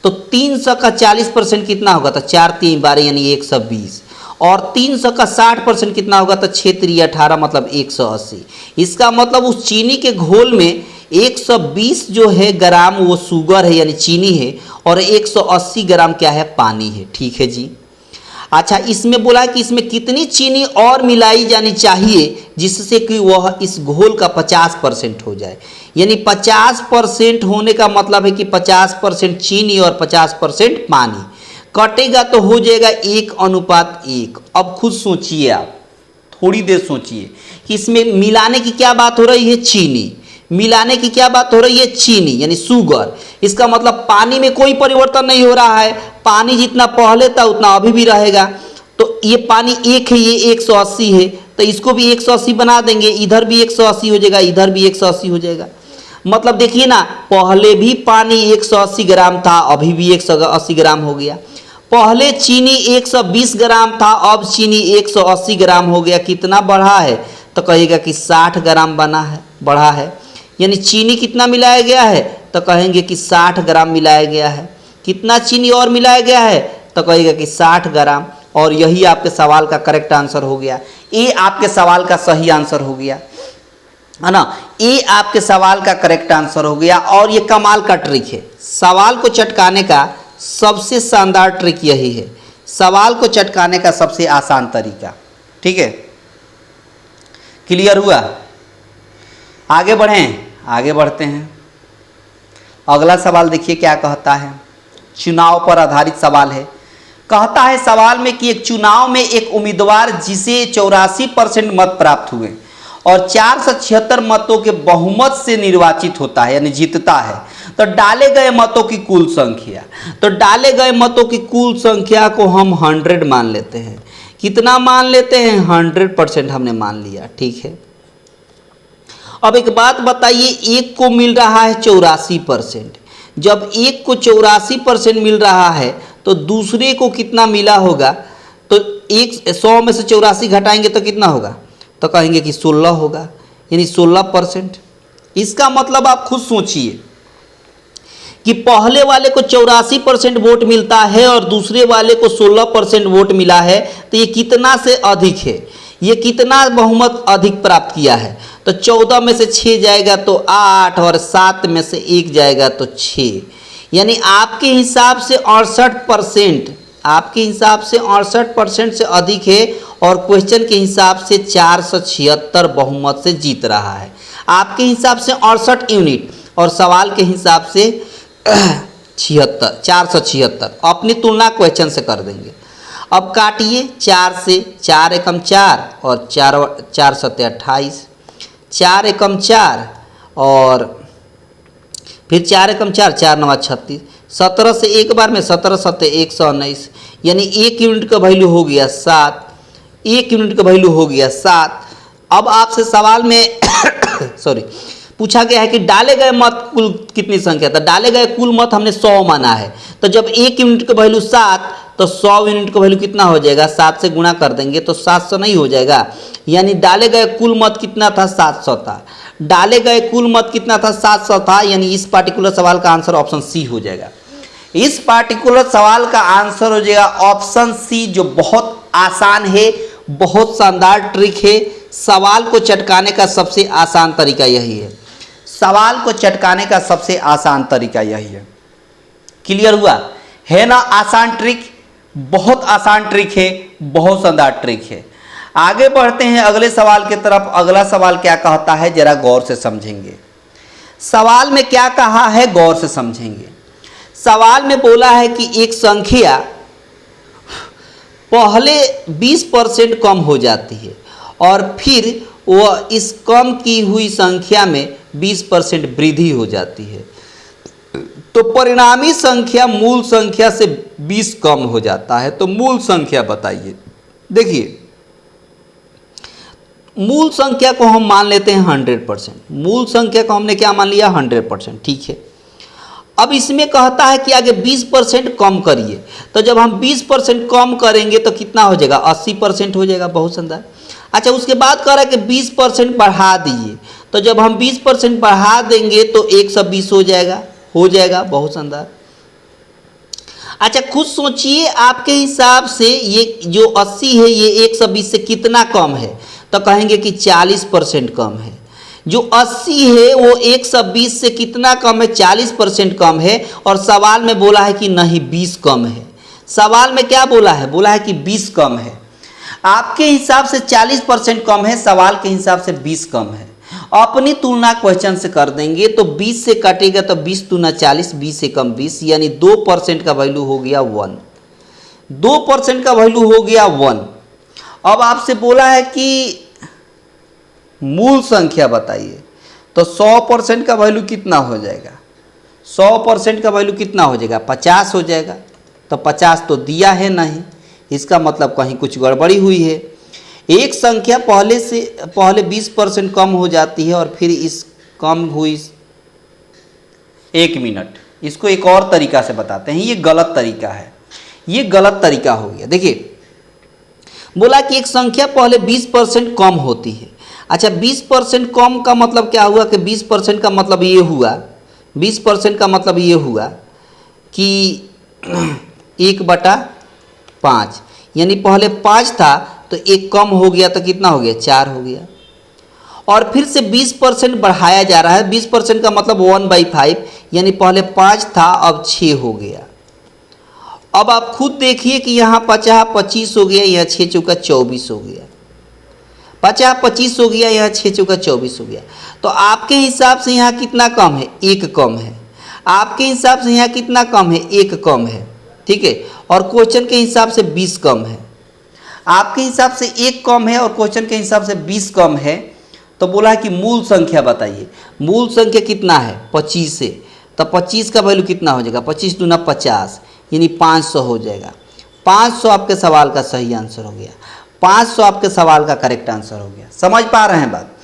तो 300 का 40% कितना होगा? तो 4 3 12 यानी 120। और 300 का 60% कितना होगा? तो 6 3 18 मतलब 180। इसका मतलब उस चीनी के घोल में 120 जो है ग्राम वो शुगर है यानी चीनी है, और 180 ग्राम क्या है? पानी है। ठीक है जी। अच्छा, इसमें बोला कि इसमें कितनी चीनी और मिलाई जानी चाहिए जिससे कि वह इस घोल का 50% हो जाए। यानी 50% होने का मतलब है कि 50% चीनी और 50% पानी। कटेगा तो हो जाएगा 1:1। अब खुद सोचिए आप, थोड़ी देर सोचिए कि इसमें मिलाने की क्या बात हो रही है? चीनी। मिलाने की क्या बात हो रही है? चीनी यानी शुगर। इसका मतलब पानी में कोई परिवर्तन नहीं हो रहा है, पानी जितना पहले था उतना अभी भी रहेगा। तो ये पानी एक है, ये 180 है, तो इसको भी 180 बना देंगे, इधर भी 180 हो जाएगा, इधर भी 180 हो जाएगा। मतलब देखिए ना, पहले भी पानी 180 ग्राम था, अभी भी 180 ग्राम हो गया। पहले चीनी 120 ग्राम था, अब चीनी 180 ग्राम हो गया। कितना बढ़ा है? तो कहेगा कि 60 ग्राम बना है, बढ़ा है। यानी चीनी कितना मिलाया गया है? तो कहेंगे कि 60 ग्राम मिलाया गया है। कितना चीनी और मिलाया गया है? तो कहेगा कि 60 ग्राम। और यही आपके सवाल का करेक्ट आंसर हो गया। ये आपके सवाल का सही आंसर हो गया, है ना। ये आपके सवाल का करेक्ट आंसर हो गया। और ये कमाल का ट्रिक है, सवाल को चटकाने का सबसे शानदार ट्रिक यही है, सवाल को चटकाने का सबसे आसान तरीका। ठीक है, क्लियर हुआ? आगे बढ़ें, आगे बढ़ते हैं। अगला सवाल देखिए क्या कहता है, चुनाव पर आधारित सवाल है। कहता है सवाल में कि एक चुनाव में एक उम्मीदवार जिसे 84% मत प्राप्त हुए और 476 मतों के बहुमत से निर्वाचित होता है, यानी जीतता है, तो डाले गए मतों की कुल संख्या, तो डाले गए मतों की कुल संख्या को हम 100 मान लेते हैं। कितना मान लेते हैं? 100% हमने मान लिया। ठीक है, अब एक बात बताइए, एक को मिल रहा है 84%, जब एक को 84% मिल रहा है तो दूसरे को कितना मिला होगा? तो 100 में से 84 घटाएंगे तो कितना होगा? तो कहेंगे कि 16 होगा, यानी 16%। इसका मतलब आप खुद सोचिए कि पहले वाले को 84% वोट मिलता है और दूसरे वाले को 16% वोट मिला है, तो ये कितना से अधिक है? ये कितना बहुमत अधिक प्राप्त किया है? तो 14 में से 6 जाएगा तो 8 और 7 में से 1 जाएगा तो 6, यानी आपके हिसाब से 68%, आपके हिसाब से 68% से अधिक है और क्वेश्चन के हिसाब से 476 बहुमत से जीत रहा है। आपके हिसाब से 68 यूनिट और सवाल के हिसाब से 476। अपनी तुलना क्वेश्चन से कर देंगे। अब काटिए, 4 से 4 एकम 4 और 4 सत्ते 28, 4 एकम 4 और फिर 4 एकम 4, 4 नवा 36, 17 से एक बार में 17 सत्ते 119, यानी 1 यूनिट का वैल्यू हो गया 7, 1 यूनिट का वैल्यू हो गया 7। अब आपसे सवाल में सॉरी पूछा गया है कि डाले गए मत कुल कितनी संख्या था? डाले गए कुल मत हमने 100 माना है, तो जब 1 यूनिट का वैल्यू 7 तो 100 यूनिट का वैल्यू कितना हो जाएगा? 7 से गुणा कर देंगे तो 700 नहीं हो जाएगा, यानी डाले गए कुल मत कितना था? 700 था। डाले गए कुल मत कितना था? 700 था, यानी इस पार्टिकुलर सवाल का आंसर ऑप्शन सी हो जाएगा। इस पार्टिकुलर सवाल का आंसर हो जाएगा ऑप्शन सी, जो बहुत आसान है, बहुत शानदार ट्रिक है। सवाल को चटकाने का सबसे आसान तरीका यही है, सवाल को चटकाने का सबसे आसान तरीका यही है। क्लियर हुआ? है ना आसान ट्रिक? बहुत आसान ट्रिक है, बहुत शानदार ट्रिक है। आगे बढ़ते हैं अगले सवाल की तरफ। अगला सवाल क्या कहता है, जरा गौर से समझेंगे। सवाल में क्या कहा है, गौर से समझेंगे। सवाल में बोला है कि एक संख्या पहले 20% कम हो जाती है और फिर वह इस कम की हुई संख्या में 20% वृद्धि हो जाती है, तो परिणामी संख्या मूल संख्या से 20 कम हो जाता है। तो मूल संख्या बताइए। देखिए, मूल संख्या को हम मान लेते हैं 100%। मूल संख्या को हमने क्या मान लिया? 100%। ठीक है, अब इसमें कहता है कि आगे 20% कम करिए, तो जब हम 20% कम करेंगे तो कितना हो जाएगा? 80% हो जाएगा। बहुत शानदार। अच्छा, उसके बाद कह रहा है कि 20% बढ़ा दीजिए, तो जब हम 20% बढ़ा देंगे तो 120 हो जाएगा। बहुत शानदार। अच्छा, खुद सोचिए, आपके हिसाब से ये जो 80 है ये 120 से कितना कम है? तो कहेंगे कि 40% कम है। जो 80 है वो 120 से कितना कम है? 40% कम है। और सवाल में बोला है कि नहीं, 20 कम है। सवाल में क्या बोला है? बोला है कि 20 कम है। आपके हिसाब से 40% कम है, सवाल के हिसाब से 20 कम है। अपनी तुलना क्वेश्चन से कर देंगे तो 20 से कटेगा तो 20 दूना 40, 20 से कम 20, यानी 2% का वैल्यू हो गया 1। 2% का वैल्यू हो गया 1। अब आपसे बोला है कि मूल संख्या बताइए, तो 100% का वैल्यू कितना हो जाएगा? 100% का वैल्यू कितना हो जाएगा, 50 हो जाएगा। तो 50 तो दिया है नहीं, इसका मतलब कहीं कुछ गड़बड़ी हुई है। एक संख्या पहले 20% कम हो जाती है और फिर इस कम हुई 1 मिनट। इसको एक और तरीका से बताते हैं, ये गलत तरीका है, ये गलत तरीका हो गया। देखिए बोला कि एक संख्या पहले 20% कम होती है। अच्छा 20% कम का मतलब क्या हुआ कि 20% का मतलब ये हुआ, 20% का मतलब ये हुआ कि 1/5, यानी पहले 5 था तो 1 कम हो गया तो कितना हो गया, 4 हो गया। और फिर से 20% बढ़ाया जा रहा है, 20% का मतलब 1/5, यानी पहले 5 था अब 6 हो गया। अब आप खुद देखिए कि यहाँ 50 25 हो गया, यहाँ 6 चौका 24 हो गया, 50 25 हो गया, यहाँ 6 चौका 24 हो गया। तो आपके हिसाब से यहाँ कितना कम है, 1 कम है। आपके हिसाब से यहाँ कितना कम है, 1 कम है, ठीक है। और क्वेश्चन के हिसाब से 20 कम है। आपके हिसाब से 1 कम है और क्वेश्चन के हिसाब से 20 कम है। तो बोला है कि मूल संख्या बताइए, मूल संख्या कितना है, 25 है। तो 25 का वैल्यू कितना हो जाएगा, 25 दूना 50, यानी 500 हो जाएगा। 500 आपके सवाल का सही आंसर हो गया, 500 आपके सवाल का करेक्ट आंसर हो गया। समझ पा रहे हैं बात।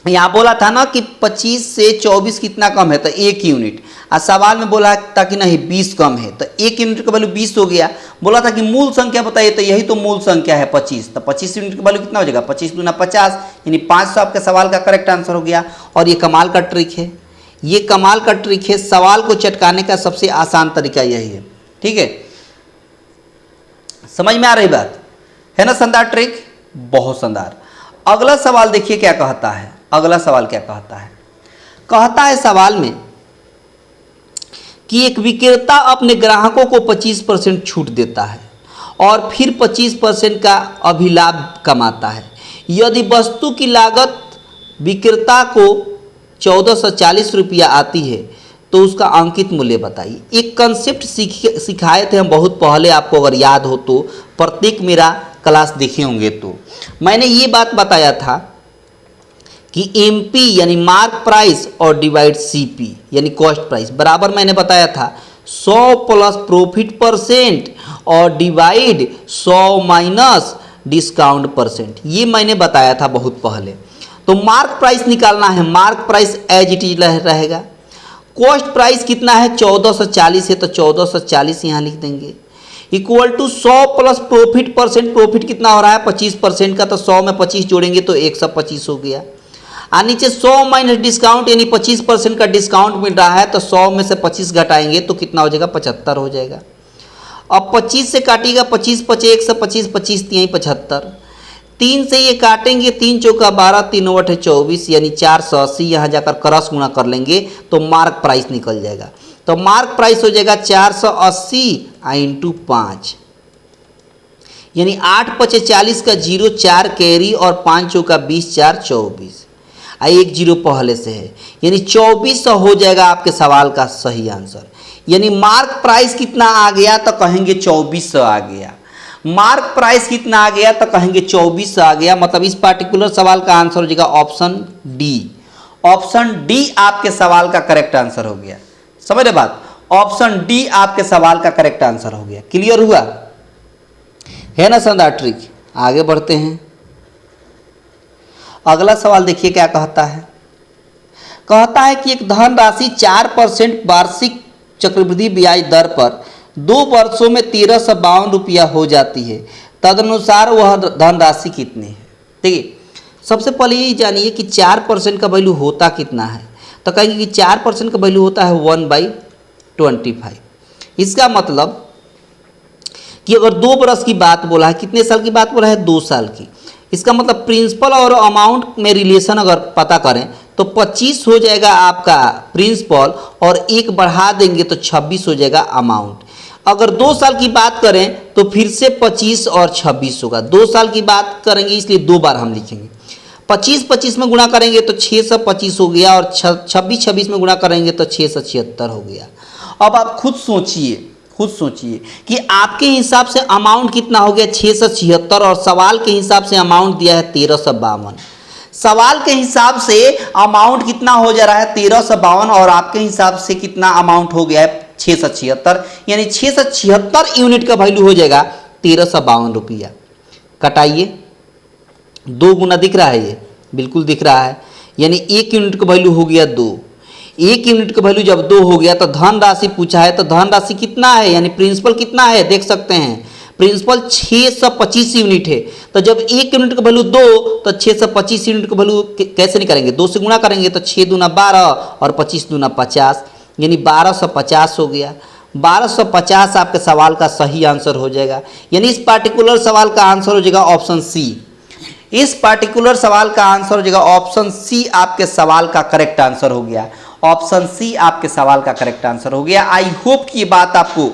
यहाँ बोला था ना कि 25 से 24 कितना कम है, तो 1 यूनिट। और सवाल में बोला था कि नहीं 20 कम है, तो 1 यूनिट का वैल्यू 20 हो गया। बोला था कि मूल संख्या बताइए, तो यही तो मूल संख्या है 25। तो 25 यूनिट का वैल्यू कितना हो जाएगा, 25 दूना 50, यानी 500 आपके सवाल का करेक्ट आंसर हो गया। और ये कमाल का ट्रिक है, ये कमाल का ट्रिक है। सवाल को चटकाने का सबसे आसान तरीका यही है, ठीक है। समझ में आ रही बात है ना, शानदार ट्रिक, बहुत शानदार। अगला सवाल देखिए क्या कहता है, अगला सवाल क्या कहता है। कहता है सवाल में कि एक विक्रेता अपने ग्राहकों को 25% छूट देता है और फिर 25% का अभिलाभ कमाता है। यदि वस्तु की लागत विक्रेता को 1440 रुपया आती है तो उसका अंकित मूल्य बताइए। एक कंसेप्ट सिखाए थे हम बहुत पहले, आपको अगर याद हो तो, प्रत्येक मेरा क्लास देखे होंगे तो मैंने ये बात बताया था कि MP यानी मार्क प्राइस और डिवाइड CP यानी कॉस्ट प्राइस बराबर मैंने बताया था 100 प्लस प्रॉफिट परसेंट और डिवाइड 100 माइनस डिस्काउंट परसेंट। ये मैंने बताया था बहुत पहले। तो मार्क प्राइस निकालना है, mark price as it is रहेगा। कॉस्ट प्राइस कितना है, 1440 है, तो 1440 यहाँ लिख देंगे, equal to 100 plus profit percent. Profit कितना हो रहा है 25% का, तो 100 में 25 जोड़ेंगे तो 125 हो गया। और नीचे 100 माइनस डिस्काउंट, यानी 25% का डिस्काउंट मिल रहा है, तो 100 में से 25 घटाएंगे तो कितना हो जाएगा, 75 हो जाएगा। अब 25 से काटिएगा, 25 पचे 125, 25 3 75, 3 से ये काटेंगे, 3 चौका 12, 3 8 24, यानी 480। यहाँ जाकर क्रॉस गुणा कर लेंगे तो मार्क प्राइस निकल जाएगा। तो मार्क प्राइस हो जाएगा 480 इंटू 5, यानी 8 पचे 40 का 0, 4 कैरी और 5 चौका 20, 4 24, 1 0 पहले से है, यानी 2400 हो जाएगा आपके सवाल का सही आंसर। यानी मार्क प्राइस कितना आ गया तो कहेंगे 2400 आ गया। मार्क प्राइस कितना आ गया तो कहेंगे 2400 आ गया। मतलब इस पार्टिकुलर सवाल का आंसर हो जाएगा ऑप्शन डी। ऑप्शन डी आपके सवाल का करेक्ट आंसर हो गया। समझ रहे बात, ऑप्शन डी आपके सवाल का करेक्ट आंसर हो गया। क्लियर हुआ है ना शानदार ट्रिक। आगे बढ़ते हैं। अगला सवाल देखिए क्या कहता है। कहता है कि एक धनराशि 4% वार्षिक चक्रवृद्धि ब्याज दर पर 2 वर्षों में 1352 रुपया हो जाती है। तदनुसार वह धनराशि कितनी है। देखिए सबसे पहले ये जानिए कि 4% का वैल्यू होता कितना है। तो कहेंगे कि 4% का वैल्यू होता है 1/25। इसका मतलब कि अगर 2 बरस की बात बोला है, कितने साल की बात बोला है, 2 साल की। इसका मतलब प्रिंसिपल और अमाउंट में रिलेशन अगर पता करें तो 25 हो जाएगा आपका प्रिंसिपल और 1 बढ़ा देंगे तो 26 हो जाएगा अमाउंट। अगर 2 साल की बात करें तो फिर से 25 और 26 होगा। 2 साल की बात करेंगे इसलिए 2 बार हम लिखेंगे। 25 में गुणा करेंगे तो 625 हो गया और 26 में गुणा करेंगे तो 676 हो गया। अब आप खुद सोचिए कि आपके हिसाब से अमाउंट कितना हो गया 676 और सवाल के हिसाब से अमाउंट दिया है 1352। सवाल के हिसाब से अमाउंट कितना हो जा रहा है 1352 और आपके हिसाब से कितना अमाउंट हो गया है 676, यानी 676 यूनिट का वैल्यू हो जाएगा 1352 रुपया। कटाइए, 2 गुना दिख रहा है, ये बिल्कुल दिख रहा है, यानी 1 यूनिट का वैल्यू हो गया 2। 1 यूनिट का वैल्यूजब 2 हो गया तो धन राशि पूछा है, तो धन राशि कितना है, यानी प्रिंसिपल कितना है, देख सकते हैं प्रिंसिपल 625 यूनिट है। तो जब 1 यूनिट का वैल्यू 2 तो 625 यूनिट का वैल्यू कैसे निकालेंगे, 2 से गुणा करेंगे तो 6 दूना 12 और 25 दूना 50, यानी 1250 हो गया। 1250 आपके सवाल का सही आंसर हो जाएगा, यानी इस पार्टिकुलर सवाल का आंसर हो जाएगा ऑप्शन सी। इस पार्टिकुलर सवाल का आंसर हो जाएगा ऑप्शन सी, आपके सवाल का करेक्ट आंसर हो गया। ऑप्शन सी आपके सवाल का करेक्ट आंसर हो गया। आई होप कि ये बात आपको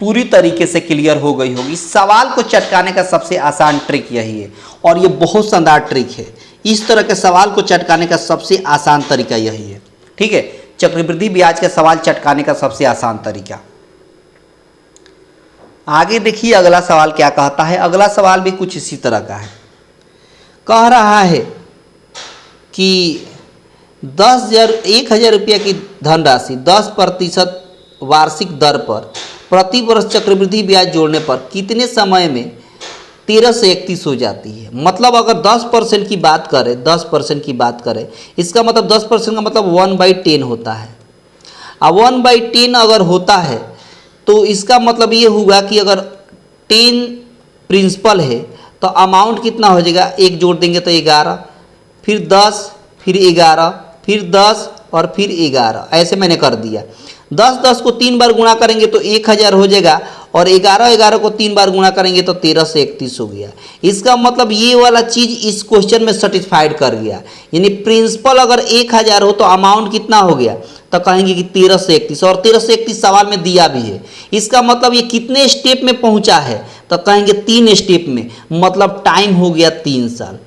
पूरी तरीके से क्लियर हो गई होगी। सवाल को चटकाने का सबसे आसान ट्रिक यही है और ये बहुत शानदार ट्रिक है। इस तरह के सवाल को चटकाने का सबसे आसान तरीका यही है, ठीक है। चक्रवृद्धि ब्याज के सवाल चटकाने का सबसे आसान तरीका। आगे देखिए अगला सवाल क्या कहता है। अगला सवाल भी कुछ इसी तरह का है। कह रहा है कि 1,000 रुपया की धनराशि 10% वार्षिक दर पर प्रति वर्ष चक्रवृद्धि ब्याज जोड़ने पर कितने समय में 13 से 31 हो जाती है। मतलब अगर 10% की बात करें, 10% की बात करें, इसका मतलब 10% का मतलब 1/10 होता है। अब 1/10 अगर होता है तो इसका मतलब ये हुआ कि अगर 10 प्रिंसिपल है तो अमाउंट कितना हो जाएगा, 1 जोड़ देंगे तो 11, फिर 10, फिर 11, फिर 10 और फिर 11, ऐसे मैंने कर दिया। 10 को 3 बार गुणा करेंगे तो 1000 हो जाएगा और 11 को 3 बार गुणा करेंगे तो 13 से 31 हो गया। इसका मतलब ये वाला चीज इस क्वेश्चन में सेटिस्फाइड कर गया, यानी प्रिंसिपल अगर 1000 हो तो अमाउंट कितना हो गया, तो कहेंगे कि 13 से 31, और 13 से 31 सवाल में दिया भी है। इसका मतलब ये कितने स्टेप में पहुंचा है, तो कहेंगे 3 स्टेप में, मतलब टाइम हो गया 3 साल।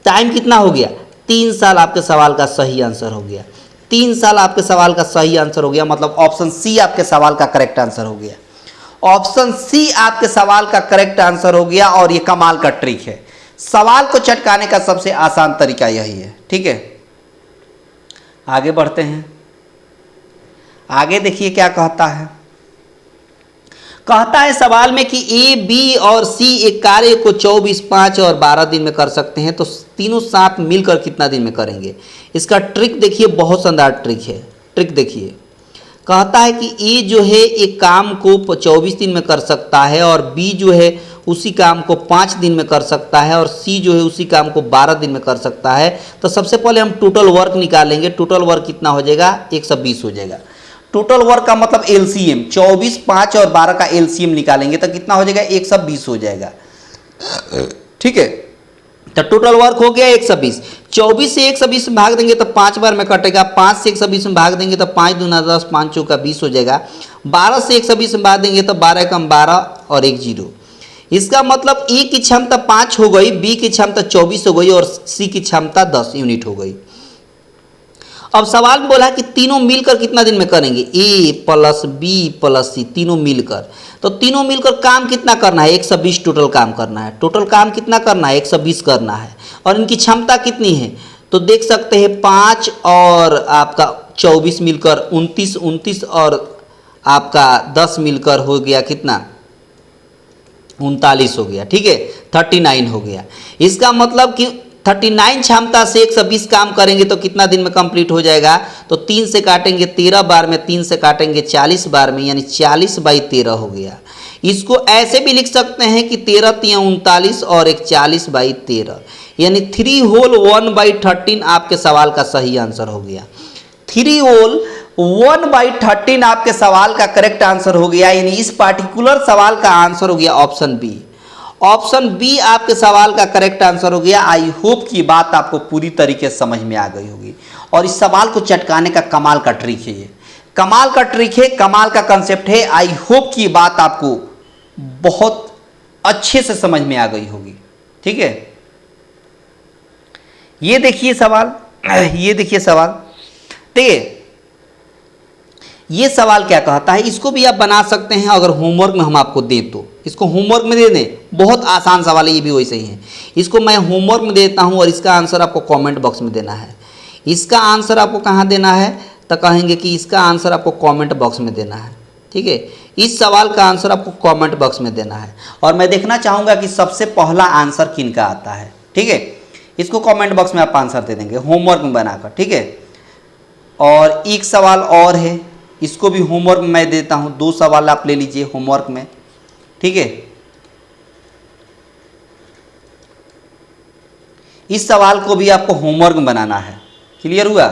टाइम कितना हो गया, 3 साल आपके सवाल का सही आंसर हो गया। 3 साल आपके सवाल का सही आंसर हो गया, मतलब ऑप्शन सी आपके सवाल का करेक्ट आंसर हो गया। ऑप्शन सी आपके सवाल का करेक्ट आंसर हो गया और ये कमाल का ट्रिक है। सवाल को चटकाने का सबसे आसान तरीका यही है, ठीक है। आगे बढ़ते हैं। आगे देखिए क्या कहता है। कहता है सवाल में कि ए, बी और सी एक कार्य को 24, 5 और 12 दिन में कर सकते हैं, तो तीनों साथ मिलकर कितना दिन में करेंगे। इसका ट्रिक देखिए, बहुत शानदार ट्रिक है। ट्रिक देखिए, कहता है कि ए जो है एक काम को 24 दिन में कर सकता है और बी जो है उसी काम को 5 दिन में कर सकता है और सी जो है उसी काम को 12 दिन में कर सकता है। तो सबसे पहले हम टोटल वर्क निकालेंगे। टोटल वर्क कितना हो जाएगा, 120 हो जाएगा। टोटल वर्क का मतलब एलसीएम, 24, 5 और 12 का एलसीएम निकालेंगे तो कितना हो जाएगा, 120 हो जाएगा, ठीक है। तो टोटल वर्क हो गया 120। 24 से 120 में भाग देंगे तो 5 बार में कटेगा। 5 से 120 में भाग देंगे तो 5 दूना 10, 5 चौका 20 हो जाएगा। 12 से 120 में भाग देंगे तो 12 कम 12 और 1 0। इसका मतलब ए की क्षमता 5 हो गई, बी की क्षमता 24 हो गई और सी की क्षमता 10 यूनिट हो गई। अब सवाल बोला कि तीनों मिलकर कितना दिन में करेंगे, ए प्लस बी प्लस सी, तीनों मिलकर। तो तीनों मिलकर काम कितना करना है, 120 टोटल काम करना है। टोटल काम कितना करना है, 120 करना है। और इनकी क्षमता कितनी है, तो देख सकते हैं 5 और आपका 24 मिलकर 29, 29 और आपका 10 मिलकर हो गया कितना, 39 हो गया, ठीक है, 39 हो गया। इसका मतलब कि 39 क्षमता से 120 काम करेंगे तो कितना दिन में कंप्लीट हो जाएगा, तो 3 से काटेंगे 13 बार में, 3 से काटेंगे 40 बार में, यानी 40/13 हो गया। इसको ऐसे भी लिख सकते हैं कि 13 तिया 39 और एक 40/13, यानी 3 होल 1/13 आपके सवाल का सही आंसर हो गया। 3 होल 1/13 आपके सवाल का करेक्ट आंसर हो गया, यानी इस पार्टिकुलर सवाल का आंसर हो गया ऑप्शन बी। ऑप्शन बी आपके सवाल का करेक्ट आंसर हो गया। आई होप कि बात आपको पूरी तरीके से समझ में आ गई होगी और इस सवाल को चटकाने का कमाल का ट्रिक है, ये कमाल का ट्रिक है, कमाल का कंसेप्ट है। आई होप कि बात आपको बहुत अच्छे से समझ में आ गई होगी, ठीक है। ये देखिए सवाल, ये देखिए सवाल, ठीक है। ये सवाल क्या कहता है, इसको भी आप बना सकते हैं अगर होमवर्क में हम आपको दें तो। इसको होमवर्क में दे दें, बहुत आसान सवाल है, ये भी वैसे ही है। इसको मैं होमवर्क में देता हूँ और इसका आंसर आपको कमेंट बॉक्स में देना है। इसका आंसर आपको कहाँ देना है, तो कहेंगे कि इसका आंसर आपको कमेंट बॉक्स में देना है। ठीक है, इस सवाल का आंसर आपको कमेंट बॉक्स में देना है और मैं देखना चाहूँगा कि सबसे पहला आंसर किन का आता है। ठीक है, इसको कमेंट बॉक्स में आप आंसर दे देंगे होमवर्क में बनाकर। ठीक है, और एक सवाल और है, इसको भी होमवर्क में मैं देता हूँ। 2 सवाल आप ले लीजिए होमवर्क में। ठीक है, इस सवाल को भी आपको होमवर्क में बनाना है। क्लियर हुआ?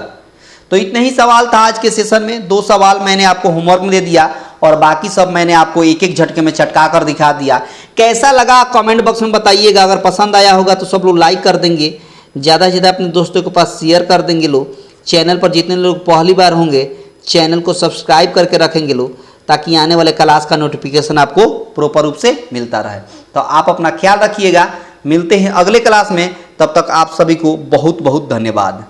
तो इतने ही सवाल था आज के सेशन में। 2 सवाल मैंने आपको होमवर्क में दे दिया और बाकी सब मैंने आपको एक एक झटके में चटका कर दिखा दिया। कैसा लगा कमेंट बॉक्स में बताइएगा। अगर पसंद आया होगा तो सब लोग लाइक कर देंगे, ज़्यादा से ज़्यादा अपने दोस्तों के पास शेयर कर देंगे लोग। चैनल पर जितने लोग पहली बार होंगे चैनल को सब्सक्राइब करके रखेंगे लोग, ताकि आने वाले क्लास का नोटिफिकेशन आपको प्रॉपर रूप से मिलता रहे। तो आप अपना ख्याल रखिएगा, मिलते हैं अगले क्लास में। तब तक आप सभी को बहुत बहुत धन्यवाद।